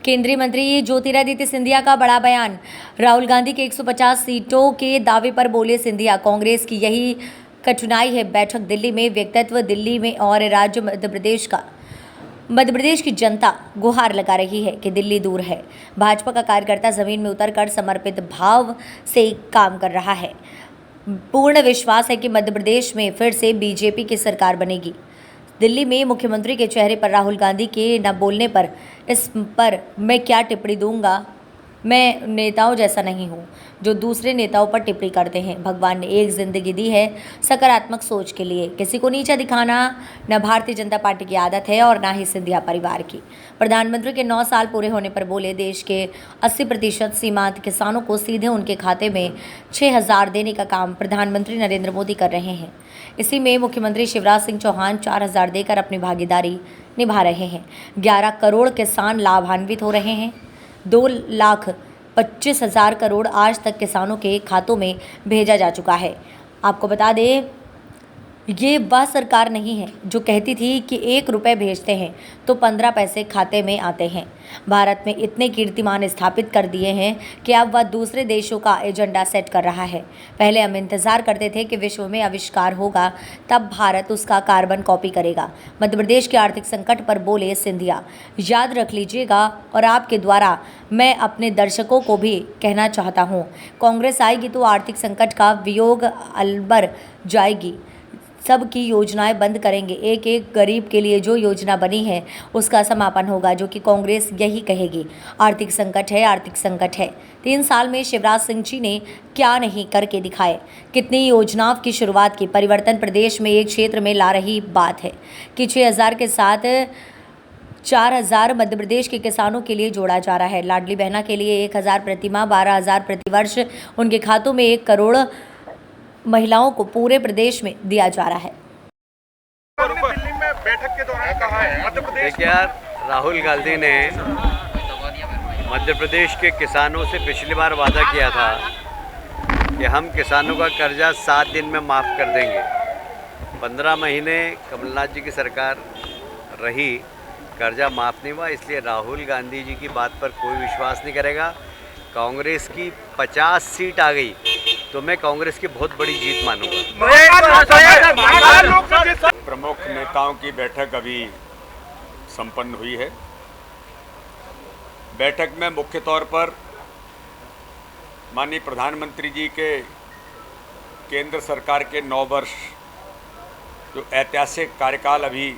केंद्रीय मंत्री ज्योतिरादित्य सिंधिया का बड़ा बयान। राहुल गांधी के 150 सीटों के दावे पर बोले सिंधिया, कांग्रेस की यही कठिनाई है। बैठक दिल्ली में, व्यक्तित्व दिल्ली में और राज्य मध्य प्रदेश की जनता गुहार लगा रही है कि दिल्ली दूर है। भाजपा का कार्यकर्ता जमीन में उतरकर समर्पित भाव से काम कर रहा है। पूर्ण विश्वास है कि मध्य प्रदेश में फिर से बीजेपी की सरकार बनेगी। दिल्ली में मुख्यमंत्री के चेहरे पर राहुल गांधी के न बोलने पर इस पर मैं क्या टिप्पणी दूंगा। मैं नेताओं जैसा नहीं हूं जो दूसरे नेताओं पर टिप्पणी करते हैं। भगवान ने एक जिंदगी दी है सकारात्मक सोच के लिए। किसी को नीचा दिखाना न भारतीय जनता पार्टी की आदत है और ना ही सिंधिया परिवार की। प्रधानमंत्री के 9 साल पूरे होने पर बोले, देश के 80% सीमांत किसानों को सीधे उनके खाते में 6,000 देने का काम प्रधानमंत्री नरेंद्र मोदी कर रहे हैं। इसी में मुख्यमंत्री शिवराज सिंह चौहान 4,000 देकर अपनी भागीदारी निभा रहे हैं। 11 करोड़ किसान लाभान्वित हो रहे हैं। 2,25,000 करोड़ आज तक किसानों के खातों में भेजा जा चुका है। आपको बता दें, ये वह सरकार नहीं है जो कहती थी कि 1 रुपये भेजते हैं तो 15 पैसे खाते में आते हैं। भारत में इतने कीर्तिमान स्थापित कर दिए हैं कि अब वह दूसरे देशों का एजेंडा सेट कर रहा है। पहले हम इंतजार करते थे कि विश्व में आविष्कार होगा, तब भारत उसका कार्बन कॉपी करेगा। मध्य प्रदेश के आर्थिक संकट पर बोले सिंधिया, याद रख लीजिएगा और आपके द्वारा मैं अपने दर्शकों को भी कहना चाहता हूँ, कांग्रेस आएगी तो आर्थिक संकट का वियोग अलबर जाएगी। सबकी योजनाएं बंद करेंगे। एक एक गरीब के लिए जो योजना बनी है उसका समापन होगा, जो कि कांग्रेस यही कहेगी। आर्थिक संकट है, आर्थिक संकट है। 3 साल में शिवराज सिंह जी ने क्या नहीं करके दिखाए, कितनी योजनाओं की शुरुआत की। परिवर्तन प्रदेश में एक क्षेत्र में ला रही बात है कि 6,000 के साथ 4,000 मध्य प्रदेश के किसानों के लिए जोड़ा जा रहा है। लाडली बहना के लिए 1,000 प्रतिमाह, 12,000 प्रतिवर्ष उनके खातों में 1 करोड़ महिलाओं को पूरे प्रदेश में दिया जा रहा है। दिल्ली में बैठक के दौरान कहा है मध्य प्रदेश। देखिए यार, राहुल गांधी ने मध्य प्रदेश के किसानों से पिछली बार वादा किया था कि हम किसानों का कर्जा 7 दिन में माफ़ कर देंगे। 15 महीने कमलनाथ जी की सरकार रही, कर्जा माफ़ नहीं हुआ। इसलिए राहुल गांधी जी की बात पर कोई विश्वास नहीं करेगा। कांग्रेस की 50 सीट आ गई तो मैं कांग्रेस की बहुत बड़ी जीत मानूंगा। प्रमुख नेताओं की बैठक अभी संपन्न हुई है। बैठक में मुख्य तौर पर माननीय प्रधानमंत्री जी के केंद्र सरकार के 9 वर्ष जो ऐतिहासिक कार्यकाल, अभी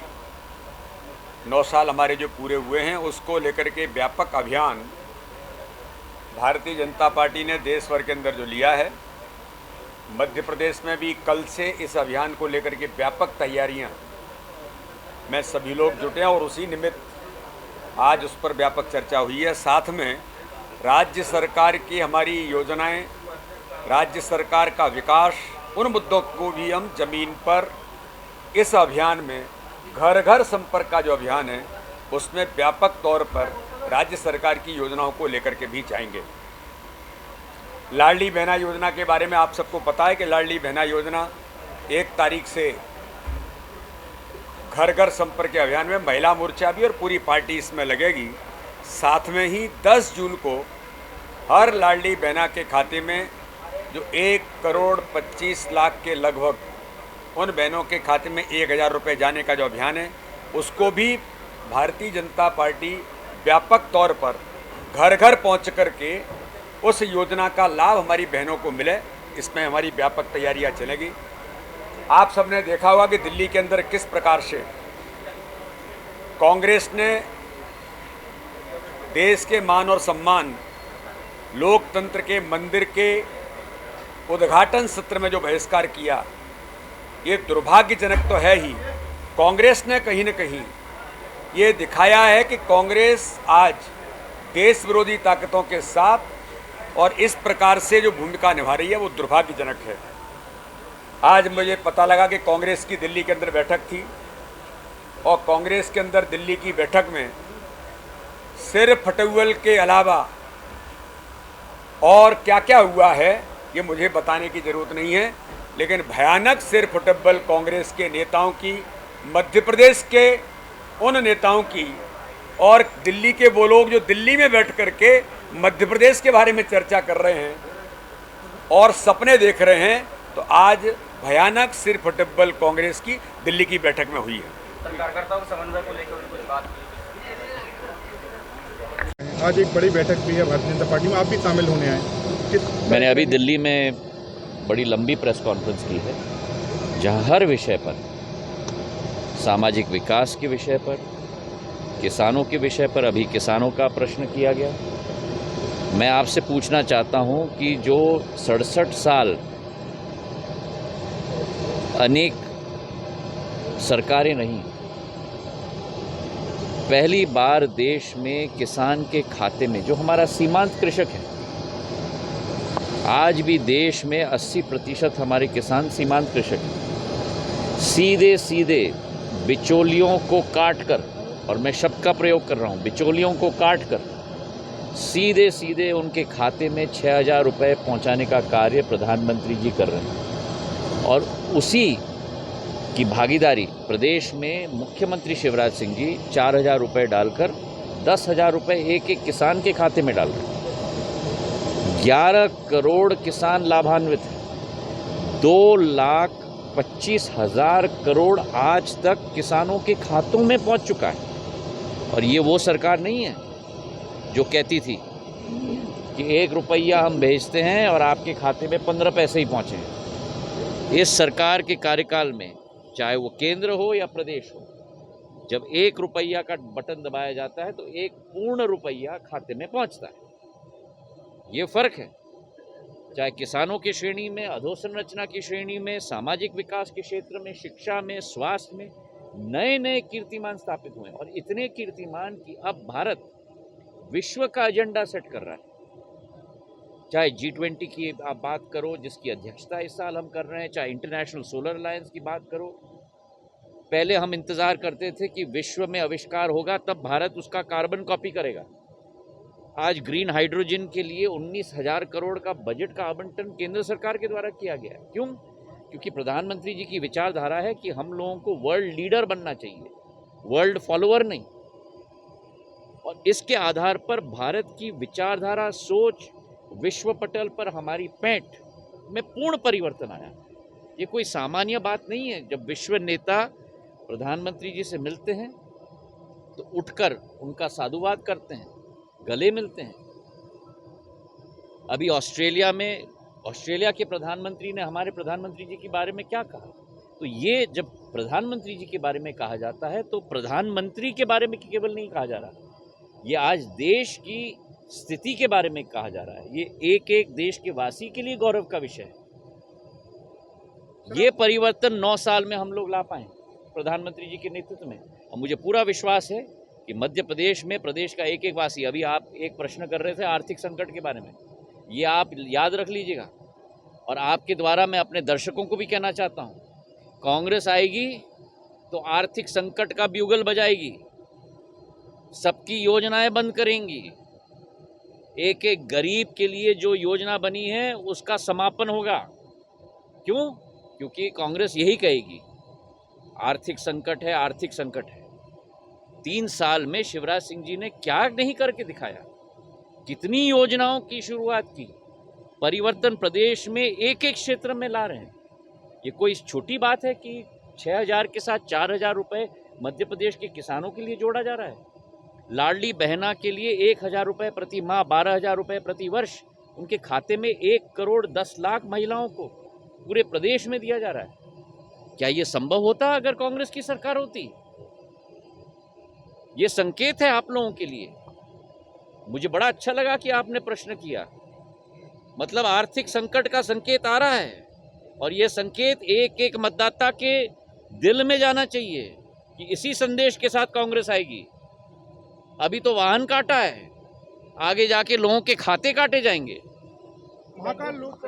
9 साल हमारे जो पूरे हुए हैं, उसको लेकर के व्यापक अभियान भारतीय जनता पार्टी ने देश भर के अंदर जो लिया है। मध्य प्रदेश में भी कल से इस अभियान को लेकर के व्यापक तैयारियां में सभी लोग जुटे हैं और उसी निमित्त आज उस पर व्यापक चर्चा हुई है। साथ में राज्य सरकार की हमारी योजनाएं, राज्य सरकार का विकास, उन मुद्दों को भी हम जमीन पर इस अभियान में घर घर संपर्क का जो अभियान है उसमें व्यापक तौर पर राज्य सरकार की योजनाओं को लेकर के भी जाएंगे। लाडली बहना योजना के बारे में आप सबको पता है कि लाडली बहना योजना 1 तारीख से घर घर संपर्क के अभियान में महिला मोर्चा भी और पूरी पार्टी इसमें लगेगी। साथ में ही 10 जून को हर लाडली बहना के खाते में जो 1 करोड़ 25 लाख के लगभग उन बहनों के खाते में 1,000 रुपये जाने का जो अभियान है, उसको भी भारतीय जनता पार्टी व्यापक तौर पर घर घर पहुंच कर के उस योजना का लाभ हमारी बहनों को मिले, इसमें हमारी व्यापक तैयारियां चलेगी। आप सबने देखा होगा कि दिल्ली के अंदर किस प्रकार से कांग्रेस ने देश के मान और सम्मान, लोकतंत्र के मंदिर के उद्घाटन सत्र में जो बहिष्कार किया, ये दुर्भाग्यजनक तो है ही। कांग्रेस ने कहीं न कहीं ये दिखाया है कि कांग्रेस आज देश विरोधी ताकतों के साथ और इस प्रकार से जो भूमिका निभा रही है वो दुर्भाग्यजनक है। आज मुझे पता लगा कि कांग्रेस की दिल्ली के अंदर बैठक थी और कांग्रेस के अंदर दिल्ली की बैठक में सिर्फ फटुअल के अलावा और क्या क्या हुआ है ये मुझे बताने की ज़रूरत नहीं है, लेकिन भयानक सिर फुटबॉल कांग्रेस के नेताओं की, मध्य प्रदेश के उन नेताओं की और दिल्ली के वो लोग जो दिल्ली में बैठ करके मध्य प्रदेश के बारे में चर्चा कर रहे हैं और सपने देख रहे हैं, तो आज भयानक सिर फटेबल कांग्रेस की दिल्ली की बैठक में हुई है। कार्यकर्ताओं के समन्वय को लेकर कुछ बात की। आज एक बड़ी बैठक हुई है भारतीय जनता पार्टी में, आप भी शामिल होने आए। मैंने अभी दिल्ली में बड़ी लंबी प्रेस कॉन्फ्रेंस की है, जहां हर विषय पर, सामाजिक विकास के विषय पर, किसानों के विषय पर, अभी किसानों का प्रश्न किया गया। मैं आपसे पूछना चाहता हूं कि जो 67 साल अनेक सरकारें नहीं, पहली बार देश में किसान के खाते में, जो हमारा सीमांत कृषक है, आज भी देश में 80% हमारे किसान सीमांत कृषक हैं, सीधे सीधे बिचौलियों को काटकर, और मैं शब्द का प्रयोग कर रहा हूं, बिचौलियों को काटकर सीधे सीधे उनके खाते में 6,000 रुपये पहुंचाने का कार्य प्रधानमंत्री जी कर रहे हैं। और उसी की भागीदारी प्रदेश में मुख्यमंत्री शिवराज सिंह जी 4,000 रुपये डालकर 10,000 रुपये एक एक किसान के खाते में डाल रहे हैं। 11 करोड़ किसान लाभान्वित हैं। 2,25,000 करोड़ आज तक किसानों के खातों में पहुंच चुका है। और ये वो सरकार नहीं है जो कहती थी कि 1 रुपया हम भेजते हैं और आपके खाते में 15 पैसे ही पहुँचे हैं। इस सरकार के कार्यकाल में, चाहे वो केंद्र हो या प्रदेश हो, जब 1 रुपया का बटन दबाया जाता है तो 1 पूर्ण रुपया खाते में पहुंचता है। ये फर्क है। चाहे किसानों की श्रेणी में, अधोसंरचना की श्रेणी में, सामाजिक विकास के क्षेत्र में, शिक्षा में, स्वास्थ्य में नए नए कीर्तिमान स्थापित हुए, और इतने कीर्तिमान कि अब भारत विश्व का एजेंडा सेट कर रहा है। चाहे G20 की आप बात करो, जिसकी अध्यक्षता इस साल हम कर रहे हैं, चाहे इंटरनेशनल सोलर अलायंस की बात करो। पहले हम इंतज़ार करते थे कि विश्व में आविष्कार होगा तब भारत उसका कार्बन कॉपी करेगा। आज ग्रीन हाइड्रोजन के लिए 19,000 करोड़ का बजट का आवंटन केंद्र सरकार के द्वारा किया गया है। क्यों? क्योंकि प्रधानमंत्री जी की विचारधारा है कि हम लोगों को वर्ल्ड लीडर बनना चाहिए, वर्ल्ड फॉलोअर नहीं। और इसके आधार पर भारत की विचारधारा, सोच, विश्व पटल पर हमारी पैठ में पूर्ण परिवर्तन आया। ये कोई सामान्य बात नहीं है। जब विश्व नेता प्रधानमंत्री जी से मिलते हैं तो उठकर उनका साधुवाद करते हैं, गले मिलते हैं। अभी ऑस्ट्रेलिया के प्रधानमंत्री ने हमारे प्रधानमंत्री जी के बारे में क्या कहा? तो ये जब प्रधानमंत्री जी के बारे में कहा जाता है तो प्रधानमंत्री के बारे में केवल नहीं कहा जा रहा, ये आज देश की स्थिति के बारे में कहा जा रहा है। ये एक एक देश के वासी के लिए गौरव का विषय है। ये परिवर्तन 9 साल में हम लोग ला पाए प्रधानमंत्री जी के नेतृत्व में। और मुझे पूरा विश्वास है कि मध्य प्रदेश में प्रदेश का एक एक वासी, अभी आप एक प्रश्न कर रहे थे आर्थिक संकट के बारे में, ये आप याद रख लीजिएगा। और आपके द्वारा मैं अपने दर्शकों को भी कहना चाहता हूँ, कांग्रेस आएगी तो आर्थिक संकट का ब्यूगल बजाएगी, सबकी योजनाएं बंद करेंगी। एक एक गरीब के लिए जो योजना बनी है उसका समापन होगा। क्यों? क्योंकि कांग्रेस यही कहेगी आर्थिक संकट है, आर्थिक संकट है। 3 साल में शिवराज सिंह जी ने क्या नहीं करके दिखाया, कितनी योजनाओं की शुरुआत की, परिवर्तन प्रदेश में एक एक क्षेत्र में ला रहे हैं। ये कोई छोटी बात है कि 6,000 के साथ 4,000 रुपये मध्य प्रदेश के किसानों के लिए जोड़ा जा रहा है। लाडली बहना के लिए 1,000 रुपये प्रति माह, 12,000 रुपये प्रति वर्ष उनके खाते में 1 करोड़ 10 लाख महिलाओं को पूरे प्रदेश में दिया जा रहा है। क्या ये संभव होता अगर कांग्रेस की सरकार होती? ये संकेत है आप लोगों के लिए। मुझे बड़ा अच्छा लगा कि आपने प्रश्न किया। मतलब आर्थिक संकट का संकेत आ रहा है, और ये संकेत एक एक मतदाता के दिल में जाना चाहिए कि इसी संदेश के साथ कांग्रेस आएगी। अभी तो वाहन काटा है, आगे जाके लोगों के खाते काटे जाएंगे।